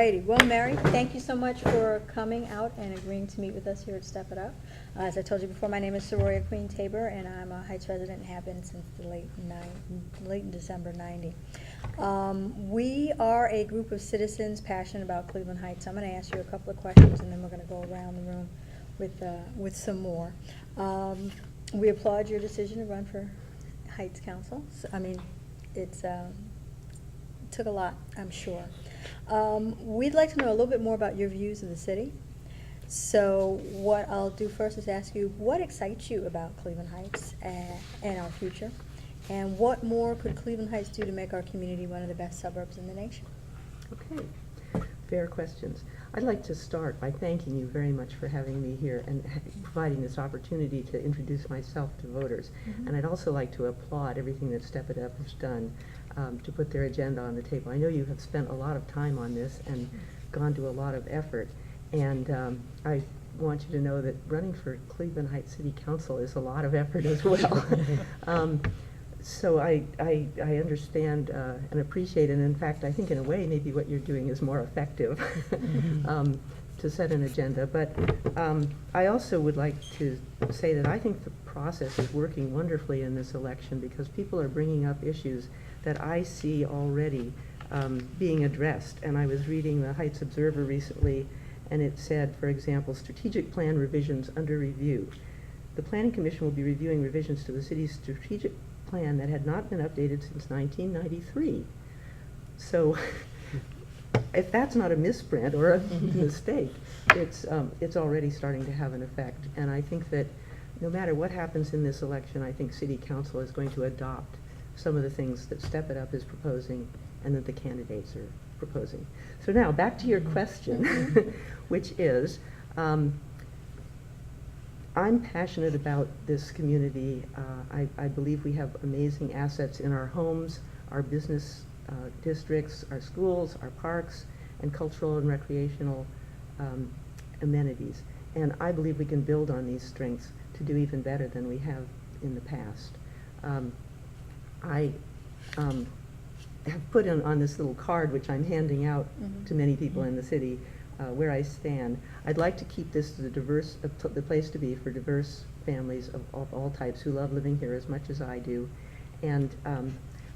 righty. Well, Mary, thank you so much for coming out and agreeing to meet with us here at Step It Up. As I told you before, my name is Soroya Queen Tabor, and I'm a Heights resident and have been since the late in December '90. We are a group of citizens passionate about Cleveland Heights. I'm going to ask you a couple of questions, and then we're going to go around the room with some more. We applaud your decision to run for Heights Council. So, I mean, it's took a lot, I'm sure. We'd like to know a little bit more about your views of the city. So what I'll do first is ask you, what excites you about Cleveland Heights and our future? And what more could Cleveland Heights do to make our community one of the best suburbs in the nation? Okay, fair questions. I'd like to start by thanking you very much for having me here and providing this opportunity to introduce myself to voters. Mm-hmm. And I'd also like to applaud everything that Step It Up has done to put their agenda on the table. I know you have spent a lot of time on this and gone to a lot of effort. And I want you to know that running for Cleveland Heights City Council is a lot of effort as well. So I understand and appreciate it. And in fact, I think in a way maybe what you're doing is more effective to set an agenda. But I also would like to say that I think the process is working wonderfully in this election because people are bringing up issues that I see already being addressed. And I was reading the Heights Observer recently, and it said, for example, strategic plan revisions under review. The Planning Commission will be reviewing revisions to the city's strategic plan that had not been updated since 1993. So if that's not a misprint or a mistake, it's already starting to have an effect. And I think that no matter what happens in this election, I think City Council is going to adopt some of the things that Step It Up is proposing and that the candidates are proposing. So now back to your question, which is, I'm passionate about this community. I believe we have amazing assets in our homes, our business districts, our schools, our parks, and cultural and recreational amenities. And I believe we can build on these strengths to do even better than we have in the past. I have put on this little card, which I'm handing out to many people in the city, where I stand. I'd like to keep this the place to be for diverse families of all types who love living here as much as I do. And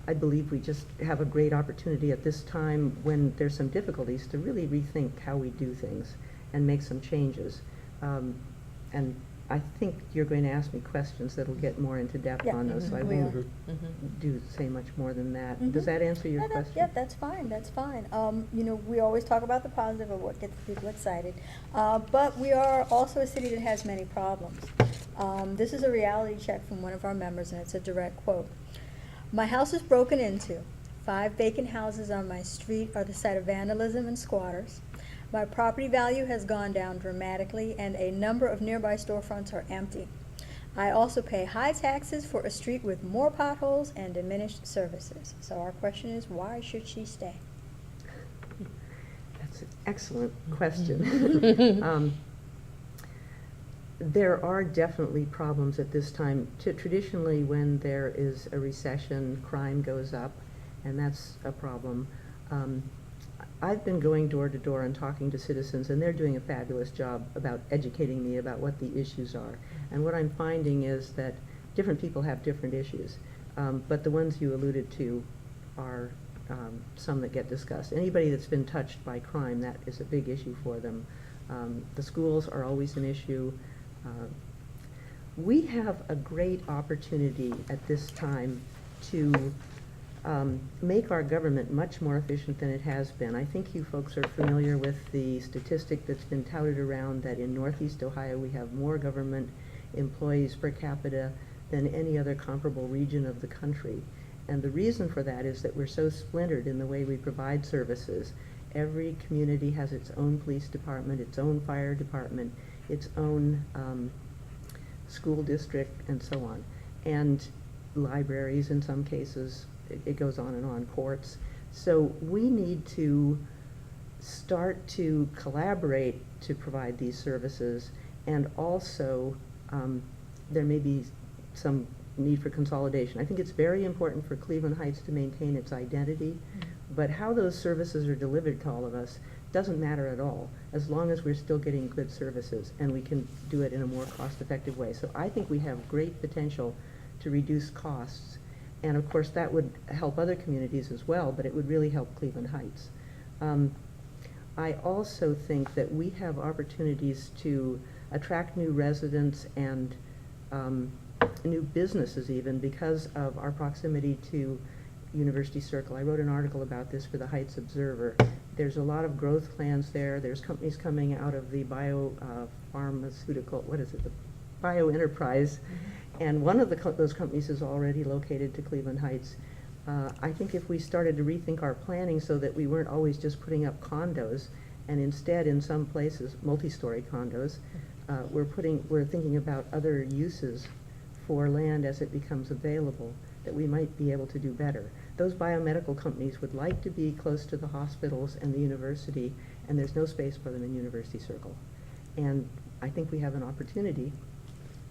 I believe we just have a great opportunity at this time when there's some difficulties to really rethink how we do things and make some changes. And I think you're going to ask me questions that'll get more into depth on those, so I won't say much more than that. Does that answer your question? Yeah, that's fine, that's fine. You know, we always talk about the positive of what gets people excited, but we are also a city that has many problems. This is a reality check from one of our members, and it's a direct quote. My house is broken into. 5 vacant houses on my street are the site of vandalism and squatters. My property value has gone down dramatically, and a number of nearby storefronts are empty. I also pay high taxes for a street with more potholes and diminished services. So our question is, why should she stay? That's an excellent question. There are definitely problems at this time. Traditionally, when there is a recession, crime goes up, and that's a problem. I've been going door to door and talking to citizens, and they're doing a fabulous job about educating me about what the issues are. And what I'm finding is that different people have different issues, but the ones you alluded to are some that get discussed. Anybody that's been touched by crime, that is a big issue for them. The schools are always an issue. We have a great opportunity at this time to make our government much more efficient than it has been. I think you folks are familiar with the statistic that's been touted around that in Northeast Ohio we have more government employees per capita than any other comparable region of the country. And the reason for that is that we're so splintered in the way we provide services. Every community has its own police department, its own fire department, its own school district, and so on. And libraries in some cases. It goes on and on, courts. So we need to start to collaborate to provide these services, and also there may be some need for consolidation. I think it's very important for Cleveland Heights to maintain its identity, But how those services are delivered to all of us doesn't matter at all, as long as we're still getting good services and we can do it in a more cost-effective way. So I think we have great potential to reduce costs. And of course, that would help other communities as well, but it would really help Cleveland Heights. I also think that we have opportunities to attract new residents and new businesses even because of our proximity to University Circle. I wrote an article about this for the Heights Observer. There's a lot of growth plans there. There's companies coming out of the pharmaceutical, what is it, the bioenterprise. And one of those companies is already located to Cleveland Heights. I think if we started to rethink our planning so that we weren't always just putting up condos, and instead in some places, multi-story condos, we're thinking about other uses for land as it becomes available, that we might be able to do better. Those biomedical companies would like to be close to the hospitals and the university, and there's no space for them in University Circle. And I think we have an opportunity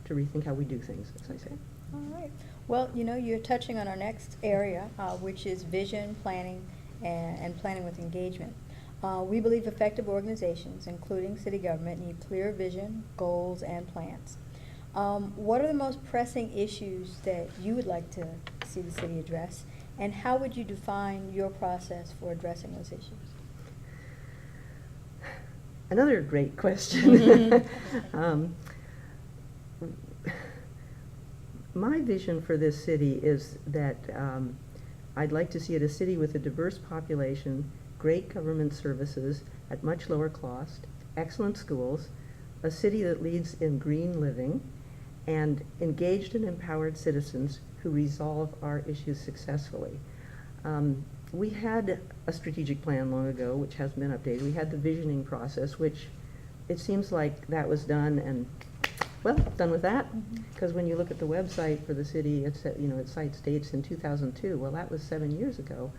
to rethink how we do things, as I say. All right. Well, you know, you're touching on our next area, which is vision, planning, and planning with engagement. We believe effective organizations, including city government, need clear vision, goals, and plans. What are the most pressing issues that you would like to see the city address, and how would you define your process for addressing those issues? Another great question. My vision for this city is that I'd like to see it a city with a diverse population, great government services at much lower cost, excellent schools, a city that leads in green living, and engaged and empowered citizens who resolve our issues successfully. We had a strategic plan long ago, which has been updated. We had the visioning process, which it seems like that was done and, well, done with that. Because when you look at the website for the city, it cites dates in 2002. Well, that was 7 years ago.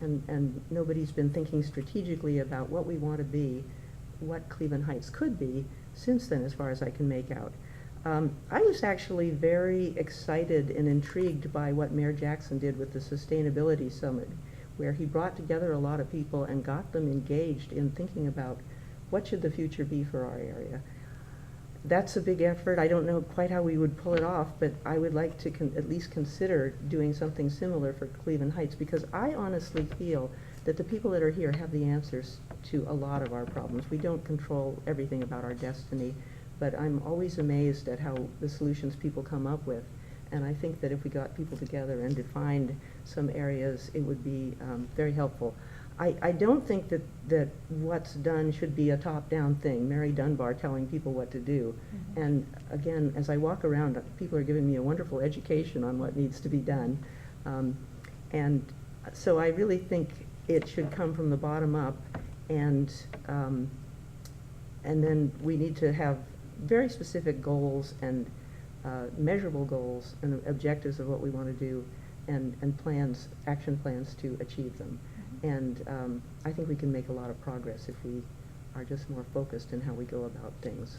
And nobody's been thinking strategically about what we want to be, what Cleveland Heights could be since then, as far as I can make out. I was actually very excited and intrigued by what Mayor Jackson did with the Sustainability Summit, where he brought together a lot of people and got them engaged in thinking about what should the future be for our area. That's a big effort. I don't know quite how we would pull it off, but I would like to at least consider doing something similar for Cleveland Heights, because I honestly feel that the people that are here have the answers to a lot of our problems. We don't control everything about our destiny, but I'm always amazed at how the solutions people come up with. And I think that if we got people together and defined some areas, it would be very helpful. I don't think that what's done should be a top-down thing, Mary Dunbar telling people what to do. And again, as I walk around, people are giving me a wonderful education on what needs to be done. And so I really think it should come from the bottom up, and then we need to have very specific goals and measurable goals and objectives of what we want to do, and plans, action plans to achieve them. And I think we can make a lot of progress if we are just more focused in how we go about things.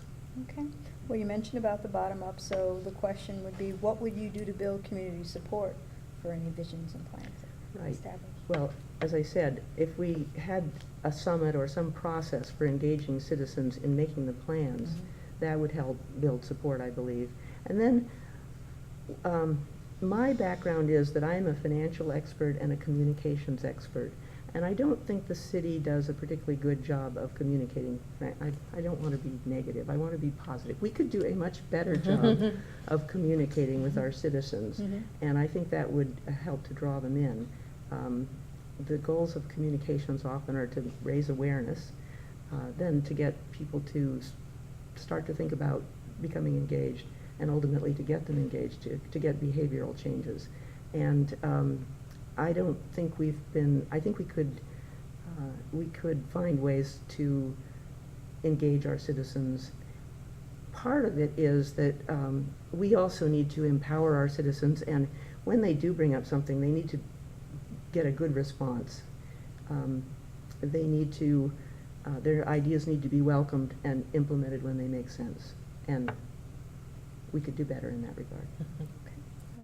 Okay. Well, you mentioned about the bottom up, so the question would be, what would you do to build community support for any visions and plans that Right. established? Well, as I said, if we had a summit or some process for engaging citizens in making the plans, that would help build support, I believe. And then my background is that I'm a financial expert and a communications expert. And I don't think the city does a particularly good job of communicating. I don't want to be negative. I want to be positive. We could do a much better job of communicating with our citizens, and I think that would help to draw them in. The goals of communications often are to raise awareness, then to get people to start to think about becoming engaged, and ultimately to get them engaged, to get behavioral changes. And I don't think I think we could find ways to engage our citizens. Part of it is that we also need to empower our citizens, and when they do bring up something, they need to get a good response. They need to, their ideas need to be welcomed and implemented when they make sense. And we could do better in that regard.